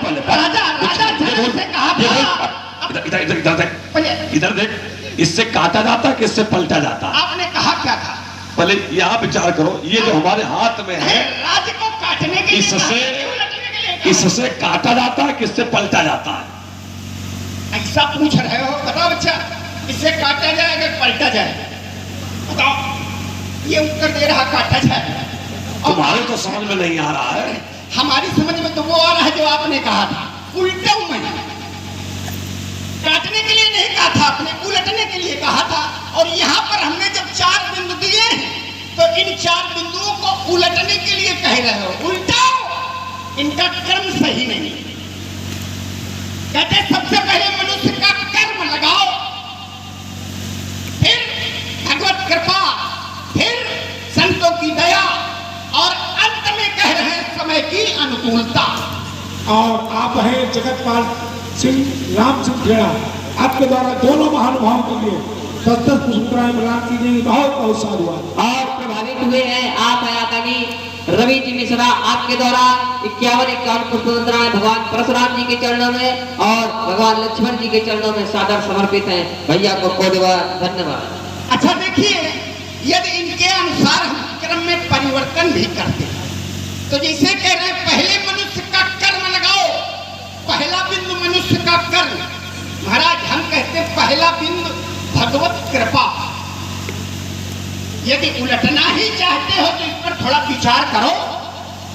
पहले राजा जनक से कहा था। इधर इधर इधर देख, इधर देख, इससे काटा जाता कि इससे पलटा जाता? आपने कहा क्या था? पहले यहाँ विचार करो, ये जो हमारे हाथ में है राज्य को काटने के लिए इससे काटा जाता है कि इससे पलटा जाता है? ऐसा पूछ रहे हो? बताओ बच्चा, इससे काटा जाए कि पलटा जाए? बताओ। ये उत्तर दे रहा काटा जाए। तुम्हारे तो समझ में नहीं आ रहा है। हमारी समझ में तो वो आ रहा है जो आपने कहा था, उल्टा मैंने काटने के लिए नहीं कहा था, आपने उलटने के लिए कहा था। और यहाँ पर हमने जब 4 बिंदु दिए हैं तो इन 4 बिंदुओं को उलटने के लिए कह रहे हो, उल्टाओ, इनका कर्म सही नहीं। कहते सबसे पहले मनुष्य का कर्म लगाओ, फिर भगवत कृपा, फिर संतों की दया, और अंत में कह रहे हैं समय की अनुकूलता। और आप हैं जगतपाल सिंह राम सिंह खेड़ा, आपके द्वारा दोनों महानुभावों के लिए 10-10 पुष्पराएं प्रदान की जाएंगी। बहुत बहुत साधु। और प्रभावित हुए हैं आप आयाकर्णी रवि जी मिश्रा, आपके द्वारा 51 पुष्पराएं भगवान परशुराम जी के चरणों में और भगवान लक्ष्मण जी के चरणों में सादर समर्पित हैं। भैया को धन्यवाद। अच्छा देखिए, यदि इनके अनुसार हम क्रम में परिवर्तन भी करते हैं तो जैसे कह रहे हैं पहले मनुष्य का कर्म लगाओ, पहला बिंदु मनुष्य का कर्म। महाराज हम कहते हैं पहला बिंदु भगवत कृपा। यदि उलटना ही चाहते हो तो इस पर थोड़ा विचार करो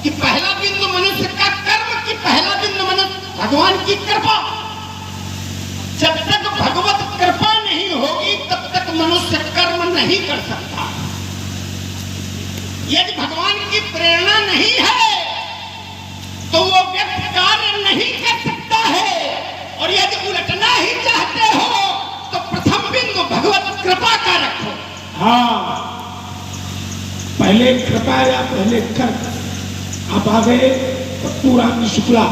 कि पहला बिंदु मनुष्य का कर्म कि पहला बिंदु मनुष्य भगवान की कृपा। जब तक भगवत कृपा नहीं होगी तब तक मनुष्य कर्म नहीं कर सकता। यदि भगवान की प्रेरणा नहीं है तो वो व्यक्ति कार्य नहीं कर सकता है। और यदि उलटना ही चाहते हो तो प्रथम बिंदु भगवत कृपा का रखो। हाँ, पहले कृपा या पहले कर्म। आप आ गए पप्पू राम जी शुक्ला,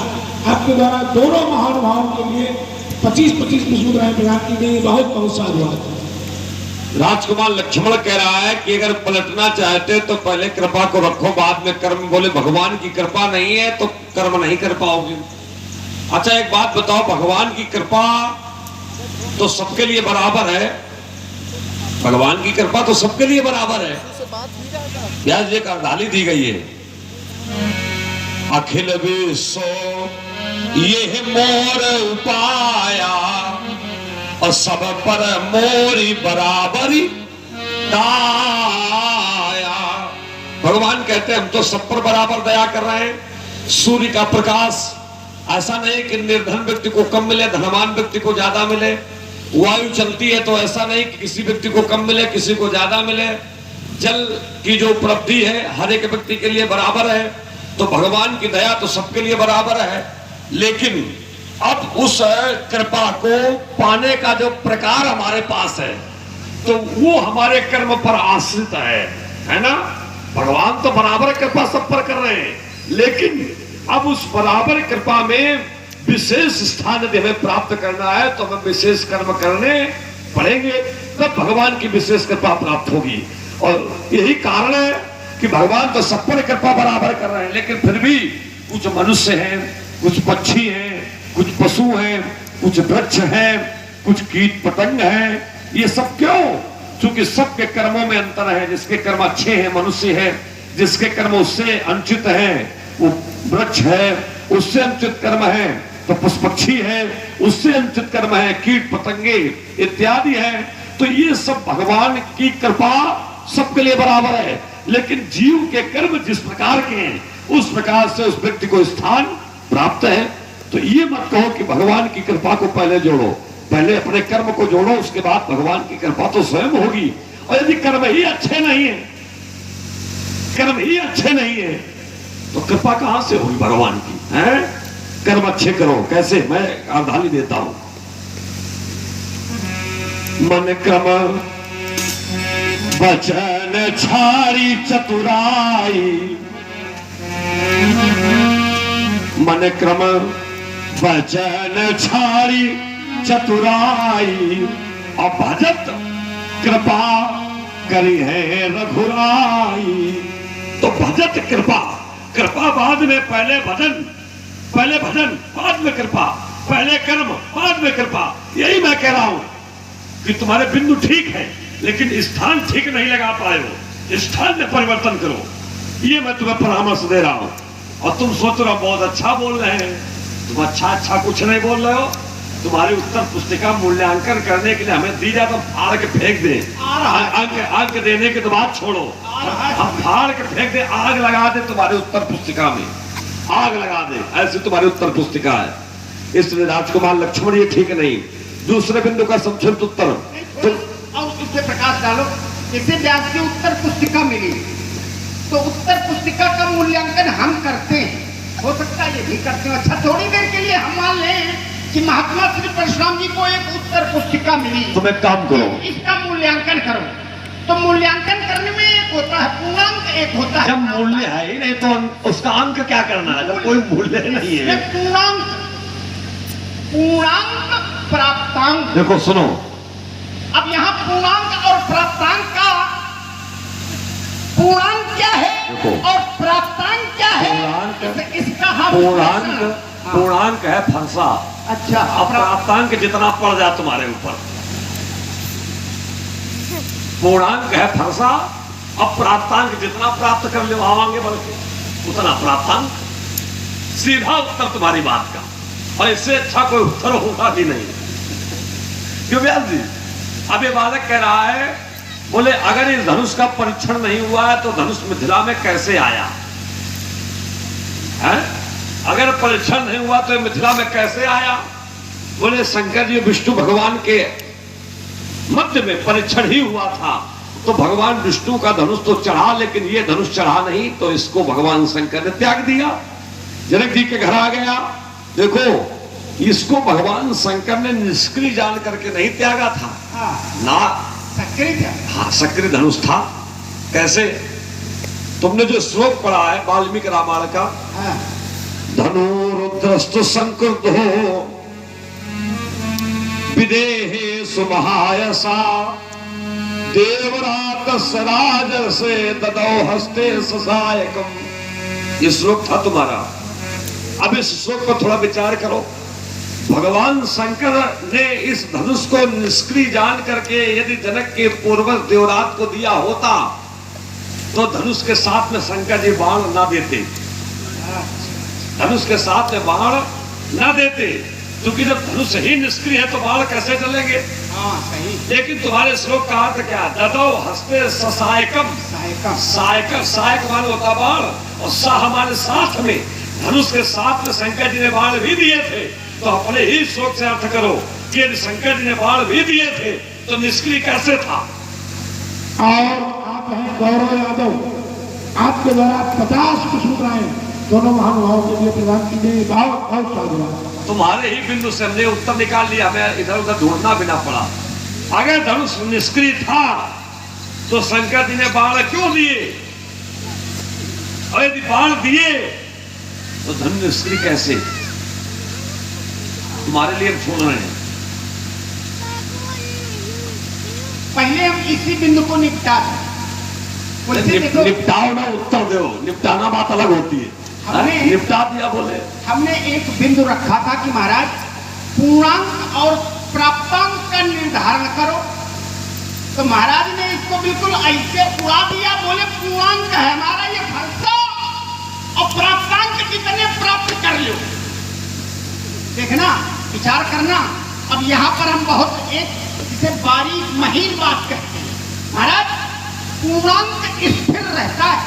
आपके द्वारा दोनों महानुभावों के लिए 25-25 पुष्पराएं प्रदान की गई। बहुत बहुत साधुवाद। राजकुमार लक्ष्मण कह रहा है कि अगर पलटना चाहते तो पहले कृपा को रखो, बाद में कर्म। बोले भगवान की कृपा नहीं है तो कर्म नहीं कर पाओगे। अच्छा एक बात बताओ, भगवान की कृपा तो सबके लिए बराबर है, भगवान की कृपा तो सबके लिए बराबर है। ब्याज जी करदाली दी गई है, अखिल विश्व ये मोर उपाया और सब पर मोरी बराबरी दाया। भगवान कहते हैं हम तो सब पर बराबर दया कर रहे हैं। सूर्य का प्रकाश ऐसा नहीं कि निर्धन व्यक्ति को कम मिले, धनवान व्यक्ति को ज्यादा मिले। वायु चलती है तो ऐसा नहीं कि किसी व्यक्ति को कम मिले, किसी को ज्यादा मिले। जल की जो उपलब्धि है हर एक व्यक्ति के लिए बराबर है। तो भगवान की दया तो सबके लिए बराबर है। लेकिन अब उस कृपा को पाने का जो प्रकार हमारे पास है तो वो हमारे कर्म पर आश्रित है ना। भगवान तो बराबर कृपा सब पर कर रहे हैं, लेकिन अब उस बराबर कृपा में विशेष स्थान यदि हमें प्राप्त करना है तो हमें विशेष कर्म करने पड़ेंगे, तब भगवान की विशेष कृपा प्राप्त होगी। और यही कारण है कि भगवान तो सब पर कृपा बराबर कर रहे हैं, लेकिन फिर भी कुछ मनुष्य हैं, कुछ पक्षी हैं, कुछ पशु हैं, कुछ वृक्ष हैं, कुछ कीट पतंग हैं। ये सब क्यों? क्योंकि सबके कर्मों में अंतर है। जिसके कर्म अच्छे हैं मनुष्य है, जिसके कर्म उससे अनुचित हैं वो वृक्ष है, उससे अनुचित कर्म है तो पशु पक्षी है, उससे अनुचित कर्म है कीट पतंगे इत्यादि है। तो ये सब भगवान की कृपा सबके लिए बराबर है। लेकिन जीव के कर्म जिस प्रकार के हैं उस प्रकार से उस व्यक्ति को स्थान प्राप्त है। तो ये मत कहो कि भगवान की कृपा को पहले जोड़ो, पहले अपने कर्म को जोड़ो, उसके बाद भगवान की कृपा तो स्वयं होगी। और यदि कर्म ही अच्छे नहीं है, कर्म ही अच्छे नहीं है तो कृपा कहां से होगी भगवान की? है कर्म अच्छे करो। कैसे? मैं अवधानी देता हूं। मन क्रम वचन छारी चतुराई, मन क्रम वचन छारी चतुराई, और भजत कृपा करी है रघुराई। तो भजत कृपा, कृपा बाद में, पहले भजन। पहले भजन बाद में कृपा, पहले कर्म बाद में कृपा। यही मैं कह रहा हूं कि तुम्हारे बिंदु ठीक है लेकिन स्थान ठीक नहीं लगा पाए हो, स्थान में परिवर्तन करो। ये मैं तुम्हें परामर्श दे रहा हूं। और तुम सोच रहे हो बहुत अच्छा बोल रहे हैं, तुम अच्छा कुछ नहीं बोल रहे हो। तुम्हारी उत्तर पुस्तिका मूल्यांकन करने के लिए हमें दी जाए तो फाड़ के फेंक दे, अंक देने के तो बात छोड़ो, हम फाड़ के फेंक दे, आग लगा दे तुम्हारी उत्तर पुस्तिका में, आग लगा दे, ऐसी तुम्हारी उत्तर पुस्तिका है। इसलिए राजकुमार लक्ष्मण ये ठीक नहीं। दूसरे बिंदु का संक्षिप्त उत्तर और उससे प्रकाश डालो। जैसे व्यास की उत्तर पुस्तिका मिली तो उत्तर पुस्तिका का मूल्यांकन हम करते हैं, हो सकता है ये भी करते हो। अच्छा, थोड़ी देर के लिए हम मान लें कि महात्मा श्री परशुराम जी को एक उत्तर पुस्तिका मिली, तुम एक काम करो, इसका मूल्यांकन करो। तो मूल्यांकन करने में एक होता है पूर्णांक, एक होता है। जब मूल्य है ही नहीं तो उसका अंक क्या करना है, जब कोई मूल्य नहीं है। पूर्णांक प्राप्तांक। देखो सुनो, अब यहाँ पूर्णांक और प्राप्तांक का, पूर्णांक क्या है देखो, और प्राप्तांक क्या है, इसका हम पूर्णांक है फरसा। अच्छा, अब प्राप्तांक जितना पड़ जाए तुम्हारे ऊपर। पूर्णांक है फरसा, अब प्राप्तांक जितना प्राप्त कर ले आवांगे बल्कि उतना प्राप्तांक। सीधा उत्तर तुम्हारी बात का, और इससे अच्छा कोई उत्तर होगा भी नहीं। क्यों व्यास जी? अब ये बालक कह रहा है, बोले अगर इस धनुष का परीक्षण नहीं हुआ है तो धनुष मिथिला में कैसे आया है? अगर परीक्षण नहीं हुआ तो मिथिला में कैसे आया? बोले शंकर जी विष्णु भगवान के मध्य में परीक्षण ही हुआ था, तो भगवान विष्णु का धनुष तो चढ़ा लेकिन ये धनुष चढ़ा नहीं, तो इसको भगवान शंकर ने त्याग दिया, जनक जी के घर आ गया। देखो, इसको भगवान शंकर ने निष्क्रिय जान करके नहीं त्यागा था, ना सक्रिय। हाँ, सक्रिय धनुष था। कैसे? तुमने जो श्लोक पढ़ा है वाल्मीकि रामायण का, धनुरुद्रस्तु संकृतो विदेहे सुमहायसा देवरातस्य राजर्षे ददौ हस्ते सहायकम। ये श्लोक था तुम्हारा। अब इस श्लोक पर थोड़ा विचार करो। भगवान शंकर ने इस धनुष को निष्क्रिय जान करके यदि जनक के पूर्वज देवरात को दिया होता तो धनुष के साथ में शंकर जी बाण ना देते, धनुष के साथ में बाण ना देते, क्योंकि जब धनुष ही निष्क्रिय है तो बाण कैसे चलेंगे? सही। लेकिन तुम्हारे श्लोक का अर्थ क्या? ददौ हस्ते सहायकम। सहायक, सहायक मान होता बाण, और सा हमारे साथ में, धनुष के साथ में शंकर जी ने बाण भी दिए थे। तो अपने ही श्लोक से अर्थ करो कि यदि शंकर जी ने बाण भी दिए थे तो निष्क्रिय कैसे था? और आप हैं गौरव यादव, आपके द्वारा 50 कुशमुद्राएं दोनों महानुभावों के लिए प्रदान की गई। बहुत साधुवाद। तुम्हारे ही बिंदु से हमने उत्तर निकाल लिया, हमें इधर उधर ढूंढना भी ना पड़ा। अगर धनुष निष्क्रिय था तो शंकर जी ने बाण क्यों दिए, और यदि बाण दिए तो धनुष निष्क्रिय कैसे? तुम्हारे लिए छोड़ रहे हैं। पहले हम इसी बिंदु को निपटा दें। निपटाओ ना, उत्तर दो। निपटाना बात अलग होती है। हमने निपटा दिया। बोले हमने एक बिंदु रखा था कि महाराज पूर्णांक और प्राप्तांक का निर्धारण करो, तो महाराज ने इसको बिल्कुल ऐसे उड़ा दिया। बोले पूर्णांक है हमारा ये फरसा, और प्राप्तांक कितने प्राप्त कर लो। देखना, विचार करना। अब यहाँ पर हम बहुत एक जिसे बारीक महीन बात कहते हैं। महाराज पूर्णांक स्थिर रहता है,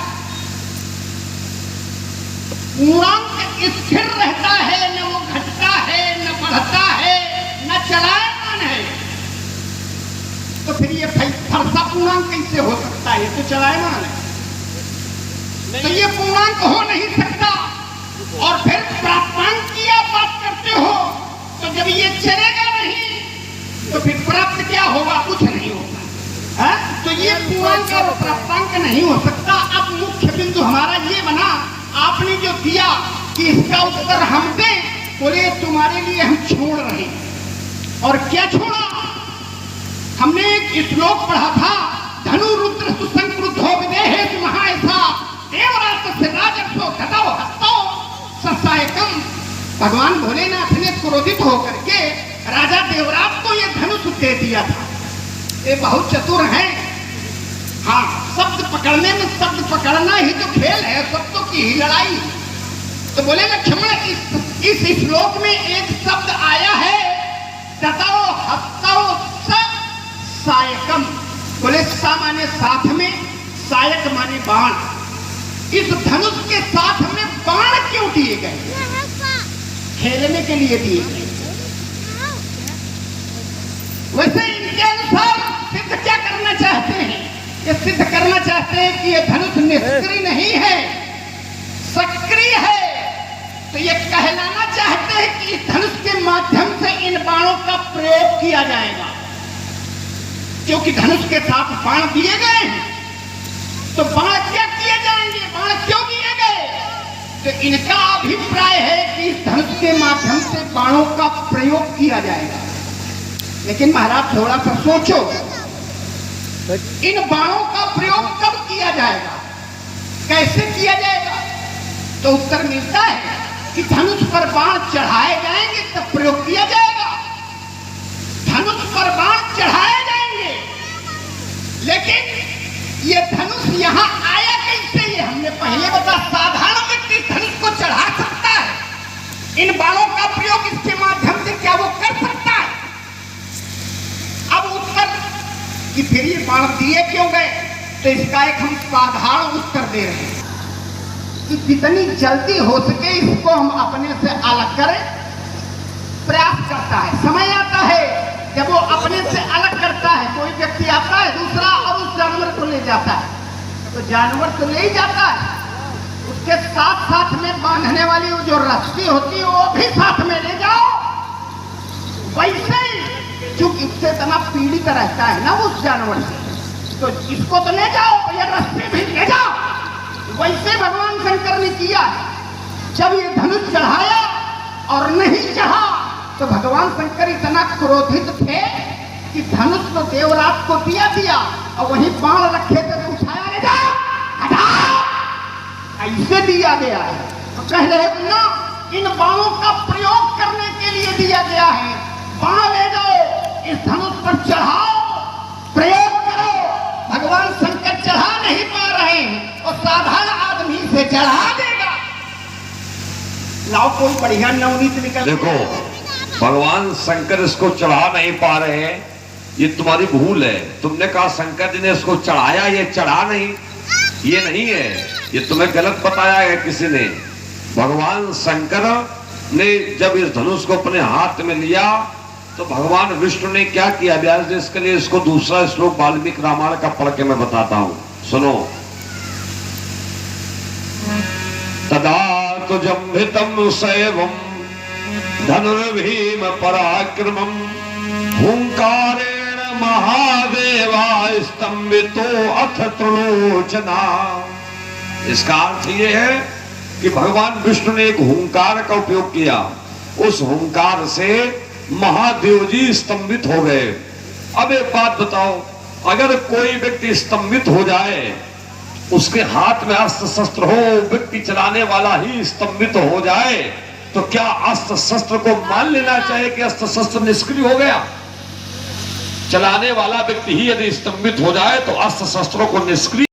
पूर्णांक स्थिर रहता है, न वो घटता है, न बढ़ता है, न चलायमान है। तो फिर ये फरसा पूर्णांक कैसे हो सकता है? ये तो चलायमान है, तो ये पूर्णांक हो नहीं सकता। और फिर प्राप्तांक की आप बात करते हो, तो जब ये चलेगा नहीं तो फिर प्राप्त क्या होगा? कुछ नहीं होगा। तो ये पूर्णांक और प्राप्तांक नहीं हो सकता। अब मुख्य बिंदु हमारा ये बना, आपने जो दिया कि इसका उत्तर हम दें, बोले तुम्हारे लिए हम छोड़ रहे हैं। और क्या छोड़ा? हमने एक श्लोक पढ़ा था, धनु रुद्र सुसंक्रुद्धो विदेहे महायसा देवरात से राजर्षो ददौ हस्तौ सहायकम। भगवान भोलेनाथ ने क्रोधित होकर के राजा देवराज को ये धनुष दे दिया था। ये बहुत चतुर हैं। हाँ, शब्द पकड़ने में, शब्द पकड़ना ही तो खेल है, शब्दों की ही लड़ाई। तो बोले लक्ष्मण, इस श्लोक में एक शब्द आया है, ततो हस्तौ सायकम। बोले सा माने साथ में, सायक माने बाण। इस धनुष के साथ में बाण क्यों दिए गए? खेलने के लिए दिए गए। वैसे इनके अनुसार सिद्ध क्या करना चाहते हैं? ये सिद्ध करना चाहते हैं कि ये धनुष निष्क्रिय नहीं है, सक्रिय है। तो ये कहलाना चाहते हैं कि इस धनुष के माध्यम से इन बाणों का प्रयोग किया जाएगा। क्योंकि धनुष के साथ बाण दिए गए हैं, तो बाण क्या किए जाएंगे? बाण क्यों दिए गए? तो इनका अभिप्राय है कि इस धनुष के माध्यम से बाणों का प्रयोग किया जाएगा। लेकिन महाराज थोड़ा सा सोचो, इन बाणों का प्रयोग कब किया जाएगा, कैसे किया जाएगा? तो उत्तर मिलता है कि धनुष पर बाण चढ़ाए जाएंगे तब प्रयोग किया जाएगा। धनुष पर बाण चढ़ाए जाएंगे, लेकिन ये धनुष यहां आया कैसे? ये हमने पहले बताया। साधारण व्यक्ति धनुष को चढ़ा सकता है, इन बाणों का प्रयोग इसके माध्यम से क्या वो कर सकता है? अब उत्तर कि फिर ये बाण दिए क्यों गए, तो इसका एक हम साधारण उत्तर दे रहे हैं कि जितनी जल्दी हो सके इसको हम अपने से अलग करें, प्रयास करता है। समय आता है जब वो अपने से अलग करता है, कोई व्यक्ति आता है दूसरा और उस जानवर को ले जाता है, तो जानवर तो ले ही जाता है, उसके साथ साथ में बांधने वाली वो जो रस्सी होती है वो भी साथ में ले जाओ। वैसे ही क्योंकि उससे इतना पीड़ित रहता है ना उस जानवर से, तो इसको तो ले जाओ, ये रस्सी भी ले जाओ। वैसे भगवान शंकर ने किया। जब ये धनुष चढ़ाया और नहीं चढ़ा तो भगवान शंकर इतना क्रोधित थे कि धनुष तो देवराज को दिया और वहीं बाण रखे थे तो उठाया, ले जाओ, हटाओ, ऐसे दिया गया है। तो कह रहे ना, इन बाणों का प्रयोग करने के लिए दिया गया है। बाण ले जाओ, इस धनुष पर चढ़ाओ, प्रयोग करो। भगवान शंकर चढ़ा नहीं पा रहे हैं और साधारण आदमी से चढ़ा देगा। लाओ कोई बढ़िया नवनीत निकल। देखो, भगवान शंकर इसको चढ़ा नहीं पा रहे हैं, ये तुम्हारी भूल है। तुमने कहा शंकर जी ने इसको चढ़ाया, ये चढ़ा नहीं, ये नहीं है, ये तुम्हें गलत बताया है किसी ने। भगवान शंकर ने जब इस धनुष को अपने हाथ में लिया तो भगवान विष्णु ने क्या किया? व्यास जी इसके लिए इसको दूसरा श्लोक वाल्मीकि रामायण का पढ़ के मैं बताता हूं, सुनो। तदा तो जम्भितम सैवम धनुर्भीम पराक्रमम हुंकारेण महादेवा स्तंभितो अथ त्रिलोचना। इसका अर्थ यह है कि भगवान विष्णु ने एक हुंकार का उपयोग किया। उस हुंकार से महादेव जी स्तंभित हो गए। अब एक बात बताओ, अगर कोई व्यक्ति स्तंभित हो जाए, उसके हाथ में अस्त्र शस्त्र हो, व्यक्ति चलाने वाला ही स्तंभित हो जाए, तो क्या अस्त्र शस्त्र को मान लेना चाहिए कि अस्त्र शस्त्र निष्क्रिय हो गया? चलाने वाला व्यक्ति ही यदि स्तंभित हो जाए तो अस्त्र शस्त्रों को निष्क्रिय